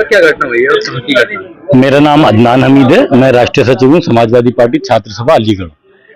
क्या घटना हुई है और कहाँ की घटना? मेरा नाम अदनान हमीद है। मैं राष्ट्रीय सचिव हूँ समाजवादी पार्टी छात्र सभा अलीगढ़।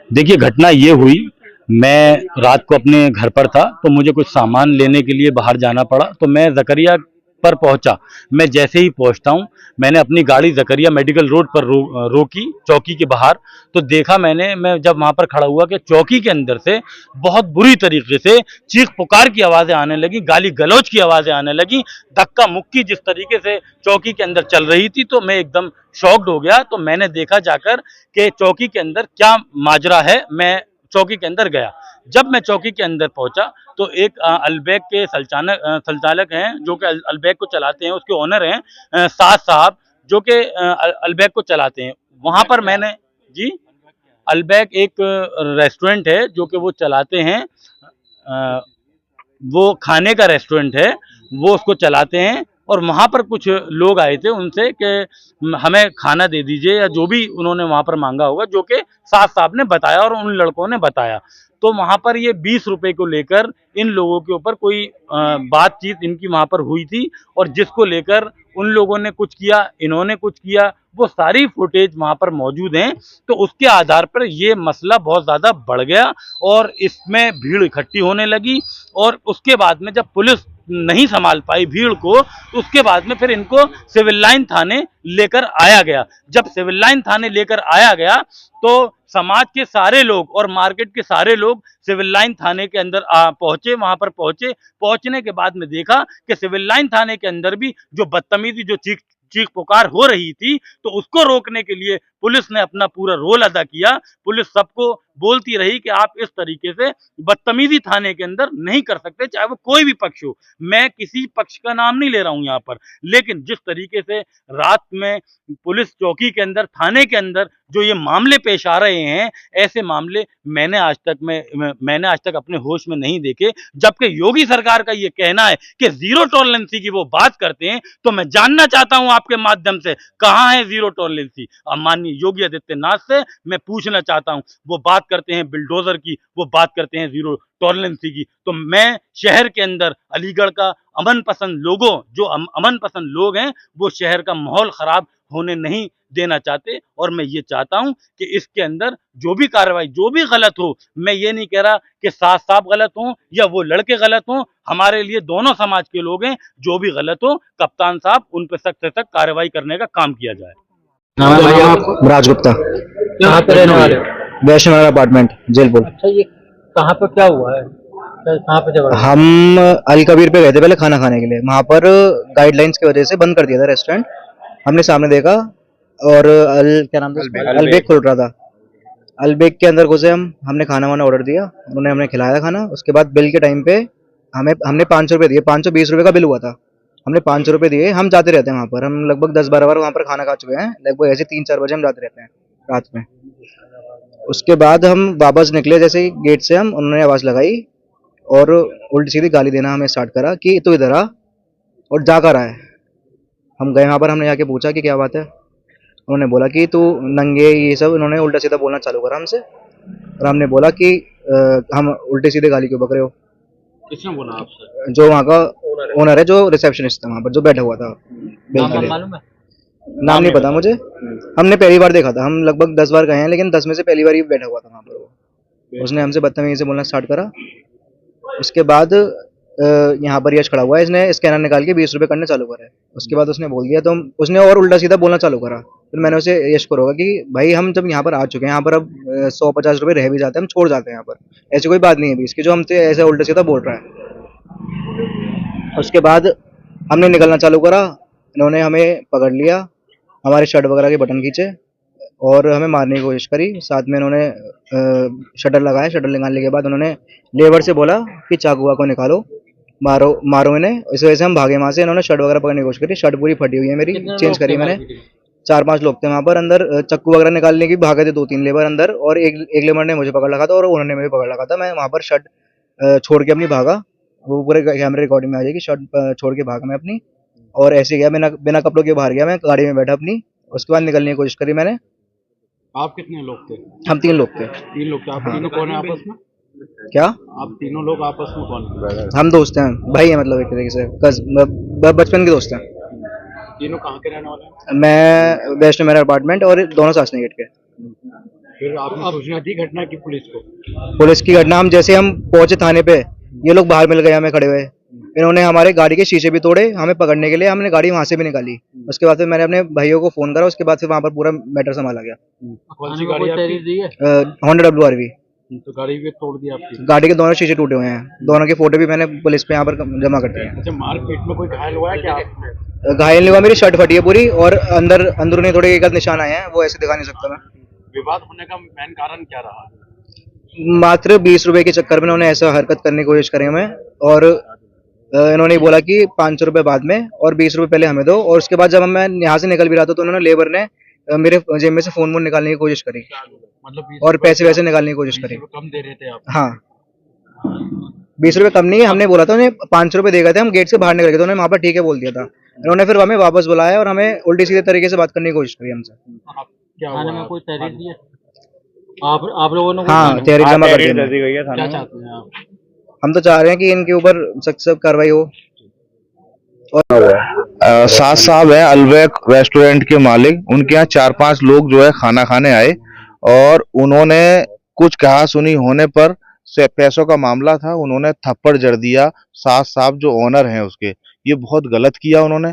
देखिए, घटना ये हुई, मैं रात को अपने घर पर था तो मुझे कुछ सामान लेने के लिए बाहर जाना पड़ा, तो मैं जकरिया पर पहुंचा। मैं जैसे ही पहुंचता हूं, मैंने अपनी गाड़ी जकरिया मेडिकल रोड पर रोकी, चौकी के बाहर। तो देखा मैं जब वहां पर खड़ा हुआ कि चौकी के अंदर से बहुत बुरी तरीके से चीख पुकार की आवाज़ें आने लगी, गाली गलौज की आवाज़ें आने लगी, धक्का मुक्की जिस तरीके से चौकी के अंदर चल रही थी, तो मैं एकदम शॉक्ड हो गया। तो मैंने देखा जाकर कि चौकी के अंदर क्या माजरा है। मैं चौकी के अंदर गया। जब मैं चौकी के अंदर पहुंचा तो एक अलबैग के संचालक हैं जो कि अलबैग को चलाते हैं, उसके ओनर हैं साद साहब, जो कि अलबैग को चलाते हैं। वहां पर मैंने जी, अलबैग एक रेस्टोरेंट है जो कि वो चलाते हैं। वो खाने का रेस्टोरेंट है, वो उसको चलाते हैं। और वहाँ पर कुछ लोग आए थे उनसे कि हमें खाना दे दीजिए, या जो भी उन्होंने वहाँ पर मांगा होगा, जो कि साथ साहब ने बताया और उन लड़कों ने बताया। तो वहाँ पर ये 20 रुपए को लेकर इन लोगों के ऊपर कोई बातचीत इनकी वहाँ पर हुई थी, और जिसको लेकर उन लोगों ने कुछ किया, इन्होंने कुछ किया, वो सारी फुटेज वहाँ पर मौजूद हैं। तो उसके आधार पर ये मसला बहुत ज़्यादा बढ़ गया और इसमें भीड़ इकट्ठी होने लगी। और उसके बाद में जब पुलिस नहीं संभाल पाई भीड़ को, तो उसके बाद में फिर इनको सिविल लाइन थाने लेकर आया गया। जब सिविल लाइन थाने लेकर आया गया तो समाज के सारे लोग और मार्केट के सारे लोग सिविल लाइन थाने के अंदर पहुंचे। वहां पर पहुंचने के बाद में देखा कि सिविल लाइन थाने के अंदर भी जो बदतमीजी, जो चीख चीख पुकार हो रही थी, तो उसको रोकने के लिए पुलिस ने अपना पूरा रोल अदा किया। पुलिस सबको बोलती रही कि आप इस तरीके से बदतमीजी थाने के अंदर नहीं कर सकते, चाहे वो कोई भी पक्ष हो। मैं किसी पक्ष का नाम नहीं ले रहा हूं यहाँ पर, लेकिन जिस तरीके से रात में पुलिस चौकी के अंदर, थाने के अंदर जो ये मामले पेश आ रहे हैं, ऐसे मामले मैंने आज तक अपने होश में नहीं देखे। जबकि योगी सरकार का ये कहना है कि जीरो टॉलरेंसी की वो बात करते हैं, तो मैं जानना चाहता हूं आपके माध्यम से, कहां है जीरो टॉलरेंसी? अब माननीय योगी आदित्यनाथ से मैं पूछना चाहता हूं, वो बात करते हैं बिल्डोजर की, वो बात करते हैं जीरो टॉलरेंसी की। तो मैं शहर के अंदर अलीगढ़ का अमन पसंद लोगों, जो अमन पसंद लोग हैं, वो शहर का माहौल खराब होने नहीं देना चाहते। और मैं ये चाहता हूं कि इसके अंदर जो भी कार्रवाई, जो भी गलत हो, मैं ये नहीं कह रहा कि साथ साहब गलत हो या वो लड़के गलत हो, हमारे लिए दोनों समाज के लोग हैं। जो भी गलत हो, कप्तान साहब उन पर सख्त से सख्त कार्रवाई करने का काम किया जाए। नाम है भाई आपका? राज गुप्ता, कहाँ पे रहने वाले हो? वैष्णव नगर अपार्टमेंट, जयपुर। अच्छा, ये कहाँ पर क्या हुआ है? कहाँ पे झगड़ा हुआ? हम अल कबीर पे गए थे पहले खाना खाने के लिए। वहां पर गाइडलाइंस की वजह से बंद कर दिया था रेस्टोरेंट। हमने सामने देखा और क्या नाम था, अलबेग खुल रहा था। अलबेग के अंदर घुसे हमने खाना वाना ऑर्डर दिया, उन्होंने हमें खिलाया खाना। उसके बाद बिल के टाइम पे हमने 500 रुपये दिए। 520 रुपये का बिल हुआ था। हमने 500 रुपये दिए। हम जाते रहते हैं वहाँ पर, हम लगभग 10-12 बार वहाँ पर खाना खा चुके हैं। लगभग ऐसे 3-4 बजे हम जाते रहते हैं रात में। उसके बाद हम वापस निकले, जैसे ही गेट से उन्होंने आवाज़ लगाई और उल्टी सीधी गाली देना हमें स्टार्ट करा कि तू इधर आ और जा कर आए। हम गए वहाँ पर, हमने जाके पूछा कि क्या बात है। उन्होंने बोला कि तू नंगे, ये सब उन्होंने उल्टा सीधा बोलना चालू करा हमसे। और हमने बोला कि हम उल्टे सीधे गाली क्यों बक रहे हो। किसने बोला आपसे? जो वहाँ का ओनर है, जो रिसेप्शनिस्ट था वहाँ पर, जो बैठा हुआ था बिल के लिए। मालूम है? नाम नहीं पता मुझे। हमने पहली बार देखा था, हम लगभग 10 बार गए हैं, लेकिन 10 में से पहली बार ही बैठा हुआ था वहाँ पर वो। उसने हमसे बदतमीजी से बोलना स्टार्ट करा। उसके बाद यहाँ पर यश खड़ा हुआ है, इसने स्कैनर निकाल के 20 रुपये करने चालू करे। उसके बाद उसने बोल दिया, तो उसने और उल्टा सीधा बोलना चालू करा। फिर मैंने उसे यश को रोका कि भाई हम जब यहाँ पर आ चुके हैं, यहाँ पर अब 100-50 रुपये रह भी जाते हैं, हम छोड़ जाते हैं यहाँ पर। ऐसी कोई बात नहीं है भी इसकी जो हमसे ऐसे उल्टा सीधा बोल रहा है। उसके बाद हमने निकलना चालू करा, इन्होंने हमें पकड़ लिया, हमारे शर्ट वगैरह के बटन खींचे और हमें मारने की कोशिश करी। साथ में इन्होंने शटर लगाया। शटर लगाने के बाद उन्होंने लेबर से बोला कि चाकू वाकू निकालो, मारो मारो इन्हें। इस वजह से हम भागे वहाँ से। इन्होंने शर्ट वगैरह पकड़ने की कोशिश करी। शर्ट पूरी फटी हुई है मेरी, चेंज करी मैंने। 4-5 लोग थे वहाँ पर अंदर। चक्कू वगैरह निकालने की भागे थे 2-3 लेबर अंदर, और एक लेबर ने मुझे पकड़ रखा था और उन्होंने मुझे पकड़ रखा था। मैं वहाँ पर शर्ट छोड़ के अपनी भागा, वो पूरे कैमरे रिकॉर्डिंग में आ जाएगी। शर्ट छोड़ के भागा मैं अपनी, और ऐसे गया, बिना कपड़ों के बाहर गया मैं, गाड़ी में बैठा अपनी। उसके बाद निकलने की कोशिश करी मैंने। आप कितने लोग थे? हम 3 लोग थे। 3 लोग थे। आप तीनों कौन है आपस में? क्या? आप तीनों लोग आपस में कौन है? हम दोस्त हैं, भाई है, मतलब एक तरीके से बचपन के दोस्त हैं। तीनों कहाँ के रहने वाले हैं? मैं वेस्ट मेरा अपार्टमेंट और दोनों सासने गेट के। फिर आपने सूचना दी घटना की पुलिस को? पुलिस की घटना, हम जैसे हम पहुंचे थाने पे, ये लोग बाहर मिल गए हमें खड़े हुए। इन्होंने हमारे गाड़ी के शीशे भी तोड़े हमें पकड़ने के लिए, हमने गाड़ी वहां से भी निकाली। उसके बाद फिर मैंने अपने भाइयों को फोन करा, उसके बाद फिर वहां पर पूरा मैटर संभाला गया। कौन सी गाड़ी आपकी? दी है होंडा WRV। तो गाड़ी भी तोड़ दी आपकी? गाड़ी के दोनों शीशे टूटे हुए हैं, दोनों की फोटो भी मैंने पुलिस पे यहाँ पर जमा कर दी है। अच्छा, मारपीट में कोई घायल हुआ है क्या? घायल नहीं हुआ, मेरी शर्ट फटी है पूरी और अंदर अंदरूनी थोड़े एक आध निशान आए हैं, वो ऐसे दिखा नहीं सकता मैं। विवाद होने का मेन कारण क्या रहा? मात्र 20 रुपए के चक्कर में इन्होंने ऐसा हरकत करने की कोशिश करी हमें, और इन्होंने बोला कि 500 रुपये बाद में और 20 रुपये पहले हमें दो। और उसके बाद जब मैं यहाँ से निकल भी रहा था तो उन्होंने, लेबर ने मेरे जेब में से फोन वोन निकालने की कोशिश करी मतलब 20 और रुपए पैसे वैसे निकालने की कोशिश 20 करी। रुपए कम दे रहे थे आप? हाँ, 20 रुपये कम नहीं है, हमने बोला था उन्हें 500 रुपये दे गए थे, हम गेट से बाहर निकल गए थे, उन्होंने वहाँ पर ठीक है बोल दिया था। इन्होंने फिर हमें वापस बुलाया और हमें उल्टी सीधे तरीके से बात करने की कोशिश करी हमसे। आप क्या थाने हुआ? में कोई तहरीर दी है आप लोगों ने? हाँ, तहरीर जमा कर दी हमने। क्या चाहते हैं आप? हम तो चाह रहे हैं कि इनके ऊपर सख्त से कार्रवाई हो। साथ साहब है अलबैक रेस्टोरेंट के मालिक, उनके यहाँ 4-5 लोग जो है खाना खाने आए और उन्होंने कुछ कहा सुनी होने पर से पैसों का मामला था, उन्होंने थप्पड़ जड़ दिया साथ साहब जो ओनर हैं उसके। ये बहुत गलत किया उन्होंने।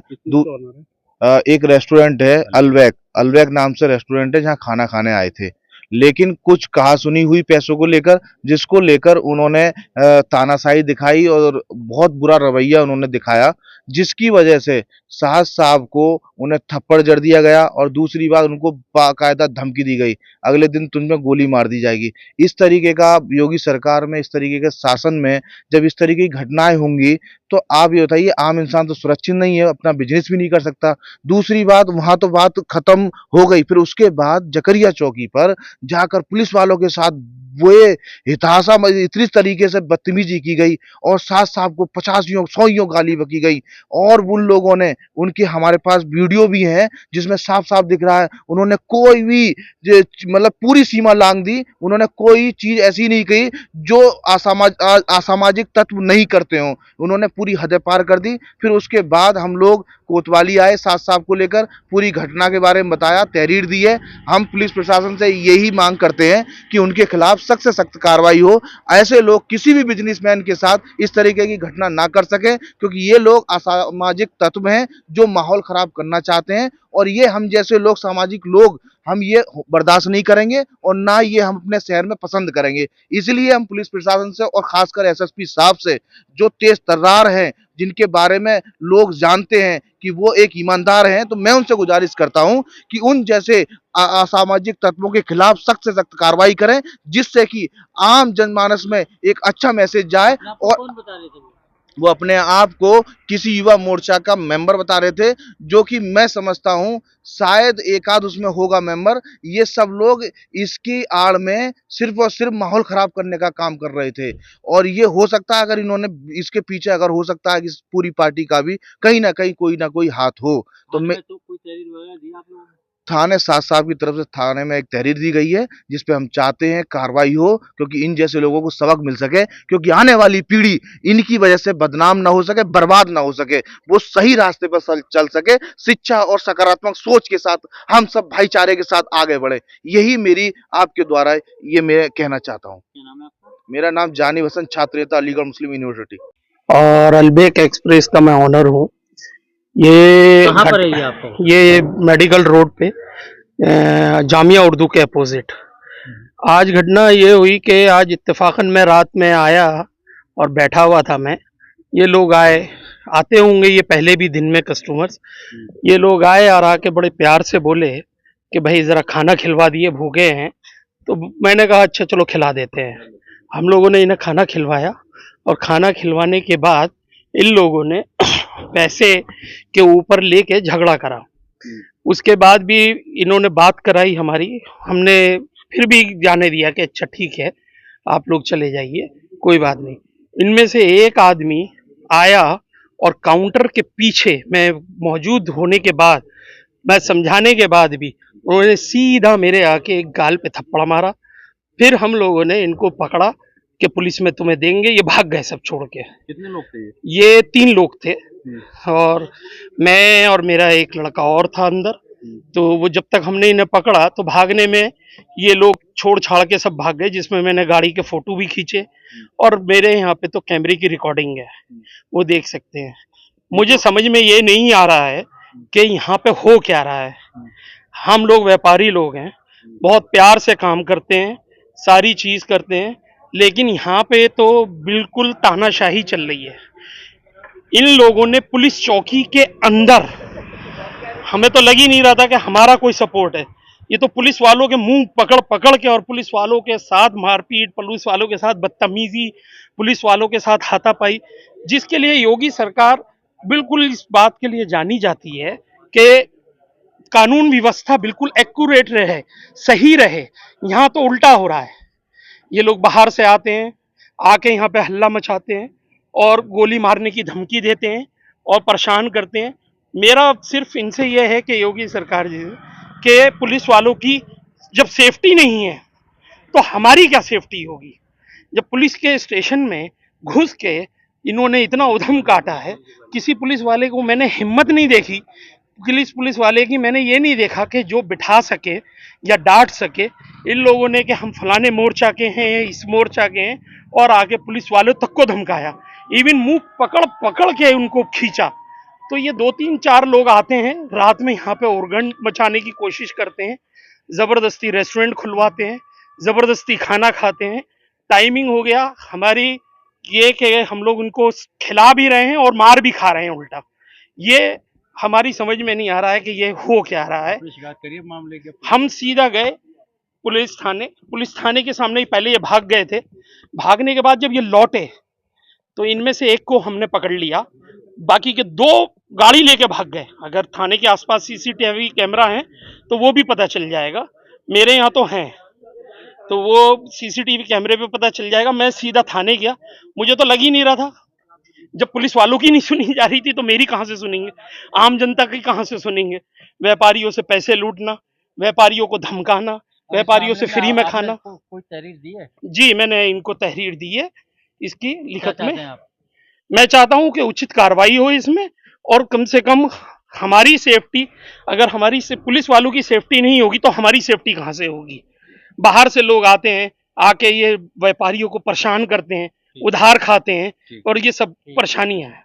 एक रेस्टोरेंट है अलबैक नाम से रेस्टोरेंट है, जहाँ खाना खाने आए थे, लेकिन कुछ कहा सुनी हुई पैसों को लेकर, जिसको लेकर उन्होंने तानाशाही दिखाई और बहुत बुरा रवैया उन्होंने दिखाया, जिसकी वजह से साहब साहब को उन्हें थप्पड़ जड़ दिया गया और दूसरी बात उनको बाकायदा धमकी दी गई, अगले दिन तुम्हें गोली मार दी जाएगी। इस तरीके का योगी सरकार में, इस तरीके के शासन में जब इस तरीके की घटनाएं होंगी तो आप ये बताइए, आम इंसान तो सुरक्षित नहीं है, अपना बिजनेस भी नहीं कर सकता। दूसरी बात, वहां तो बात खत्म हो गई, फिर उसके बाद जकरिया चौकी पर जाकर पुलिस वालों के साथ वो हिताशा इतनी तरीके से बदतमीजी की गई और साथ साहब को 50 100 गाली बकी गई। और उन लोगों ने, उनके हमारे पास वीडियो भी है जिसमें साफ साफ दिख रहा है, उन्होंने कोई भी मतलब पूरी सीमा लांघ दी। उन्होंने कोई चीज ऐसी नहीं कही जो असामाजिक तत्व नहीं करते हो, उन्होंने पूरी हदें पार कर दी। फिर उसके बाद हम लोग कोतवाली आए, साथ साहब को लेकर पूरी घटना के बारे में बताया, तहरीर दी है। हम पुलिस प्रशासन से यही मांग करते हैं कि उनके खिलाफ सख्त से सख्त कार्रवाई हो, ऐसे लोग किसी भी बिजनेसमैन के साथ इस तरीके की घटना ना कर सके, क्योंकि ये लोग असामाजिक तत्व हैं जो माहौल खराब करना चाहते हैं। और ये हम जैसे लोग, सामाजिक लोग, हम ये बर्दाश्त नहीं करेंगे और ना ये हम अपने शहर में पसंद करेंगे। इसलिए हम पुलिस प्रशासन से और खासकर एसएसपी साहब से, जो तेज तर्रार हैं, जिनके बारे में लोग जानते हैं कि वो एक ईमानदार हैं, तो मैं उनसे गुजारिश करता हूं कि उन जैसे असामाजिक तत्वों के खिलाफ सख्त से सख्त कार्रवाई करें, जिससे कि आम जनमानस में एक अच्छा मैसेज जाए। और कौन बता रहे थे? वो अपने आप को किसी युवा मोर्चा का मेंबर बता रहे थे, जो कि मैं समझता हूं शायद एक आध उसमें होगा मेंबर। ये सब लोग इसकी आड़ में सिर्फ और सिर्फ माहौल खराब करने का काम कर रहे थे। और ये हो सकता है, अगर इन्होंने इसके पीछे, अगर हो सकता है कि इस पूरी पार्टी का भी कहीं ना कहीं कोई ना कोई हाथ हो। तो मैं तो कोई तहरीर वगैरह दी आप लोगों ने? थाने साथ साहब की तरफ से थाने में एक तहरीर दी गई है, जिसपे हम चाहते हैं कार्रवाई हो, क्योंकि इन जैसे लोगों को सबक मिल सके, क्योंकि आने वाली पीढ़ी इनकी वजह से बदनाम ना हो सके, बर्बाद ना हो सके, वो सही रास्ते पर चल सके, शिक्षा और सकारात्मक सोच के साथ हम सब भाईचारे के साथ आगे बढ़े। यही मेरी आपके द्वारा ये मैं कहना चाहता हूँ। क्या नाम है आपका? मेरा नाम जानी वसंत, छात्र नेता, अलीगढ़ मुस्लिम यूनिवर्सिटी। और अलबैक एक्सप्रेस का मैं ऑनर हूँ। ये कहाँ पर है ये आपको? ये मेडिकल रोड पे जामिया उर्दू के अपोजिट। आज घटना ये हुई कि आज इत्तेफाकन मैं रात में आया और बैठा हुआ था मैं, ये लोग आते होंगे ये पहले भी दिन में कस्टमर्स, ये लोग आए और आके बड़े प्यार से बोले कि भाई ज़रा खाना खिलवा दिए, भूखे हैं। तो मैंने कहा अच्छा चलो खिला देते हैं। हम लोगों ने इन्हें खाना खिलवाया और खाना खिलवाने के बाद इन लोगों ने पैसे के ऊपर लेके झगड़ा करा। उसके बाद भी इन्होंने बात कराई हमारी, हमने फिर भी जाने दिया कि अच्छा ठीक है आप लोग चले जाइए, कोई बात नहीं। इनमें से एक आदमी आया और काउंटर के पीछे मैं मौजूद होने के बाद, मैं समझाने के बाद भी उन्होंने सीधा मेरे आके एक गाल पे थप्पड़ मारा। फिर हम लोगों ने इनको पकड़ा कि पुलिस में तुम्हें देंगे, ये भाग गए सब छोड़ के। कितने लोग थे ये? ये 3 लोग थे। और मैं और मेरा एक लड़का और था अंदर। तो वो जब तक हमने इन्हें पकड़ा तो भागने में ये लोग छोड़ छाड़ के सब भाग गए, जिसमें मैंने गाड़ी के फोटो भी खींचे और मेरे यहाँ पे तो कैमरे की रिकॉर्डिंग है, वो देख सकते हैं। मुझे समझ में ये नहीं आ रहा है कि यहाँ पे हो क्या रहा है। हम लोग व्यापारी लोग हैं, बहुत प्यार से काम करते हैं, सारी चीज करते हैं, लेकिन यहाँ पे तो बिल्कुल तानाशाही चल रही है। इन लोगों ने पुलिस चौकी के अंदर, हमें तो लग ही नहीं रहा था कि हमारा कोई सपोर्ट है। ये तो पुलिस वालों के मुंह पकड़ पकड़ के और पुलिस वालों के साथ मारपीट, पुलिस वालों के साथ बदतमीजी, पुलिस वालों के साथ हाथापाई, जिसके लिए योगी सरकार बिल्कुल इस बात के लिए जानी जाती है कि कानून व्यवस्था बिल्कुल एक्यूरेट रहे, सही रहे। यहाँ तो उल्टा हो रहा है। ये लोग बाहर से आते हैं, आके यहाँ पे हल्ला मचाते हैं और गोली मारने की धमकी देते हैं और परेशान करते हैं। मेरा सिर्फ इनसे यह है कि योगी सरकार जी के पुलिस वालों की जब सेफ्टी नहीं है तो हमारी क्या सेफ्टी होगी। जब पुलिस के स्टेशन में घुस के इन्होंने इतना उधम काटा है, किसी पुलिस वाले को मैंने हिम्मत नहीं देखी, पुलिस वाले की मैंने ये नहीं देखा कि जो बिठा सके या डांट सके। इन लोगों ने कि हम फलाने मोर्चा के हैं, इस मोर्चा के हैं, और आगे पुलिस वालों तक को धमकाया, इवन मुंह पकड़ पकड़ के उनको खींचा। तो ये 2-3-4 लोग आते हैं रात में यहाँ पे ओरगन मचाने की कोशिश करते हैं, जबरदस्ती रेस्टोरेंट खुलवाते हैं, जबरदस्ती खाना खाते हैं। टाइमिंग हो गया हमारी ये कि हम लोग उनको खिला भी रहे हैं और मार भी खा रहे हैं उल्टा। ये हमारी समझ में नहीं आ रहा है कि ये हो क्या रहा है। शिकायत करिए मामले के। हम सीधा गए पुलिस थाने के सामने ही पहले ये भाग गए थे। भागने के बाद जब ये लौटे तो इनमें से एक को हमने पकड़ लिया, बाकी के 2 गाड़ी लेके भाग गए। अगर थाने के आसपास सीसीटीवी कैमरा है तो वो भी पता चल जाएगा, मेरे यहाँ तो हैं, तो वो सीसीटीवी कैमरे पे पता चल जाएगा। मैं सीधा थाने गया, मुझे तो लग ही नहीं रहा था। जब पुलिस वालों की नहीं सुनी जा रही थी तो मेरी कहाँ से सुनेंगे, आम जनता की कहाँ से सुनेंगे। व्यापारियों से पैसे लूटना, व्यापारियों को धमकाना, व्यापारियों से फ्री में खाना। कोई तहरीर दी है? जी, मैंने इनको तहरीर दी है इसकी क्या लिखत चाहते में। हैं आप? मैं चाहता हूं कि उचित कार्रवाई हो इसमें, और कम से कम हमारी सेफ्टी, अगर हमारी से पुलिस वालों की सेफ्टी नहीं होगी तो हमारी सेफ्टी कहाँ से होगी। बाहर से लोग आते हैं, आके ये व्यापारियों को परेशान करते हैं, उधार खाते हैं, और ये सब परेशानियां हैं।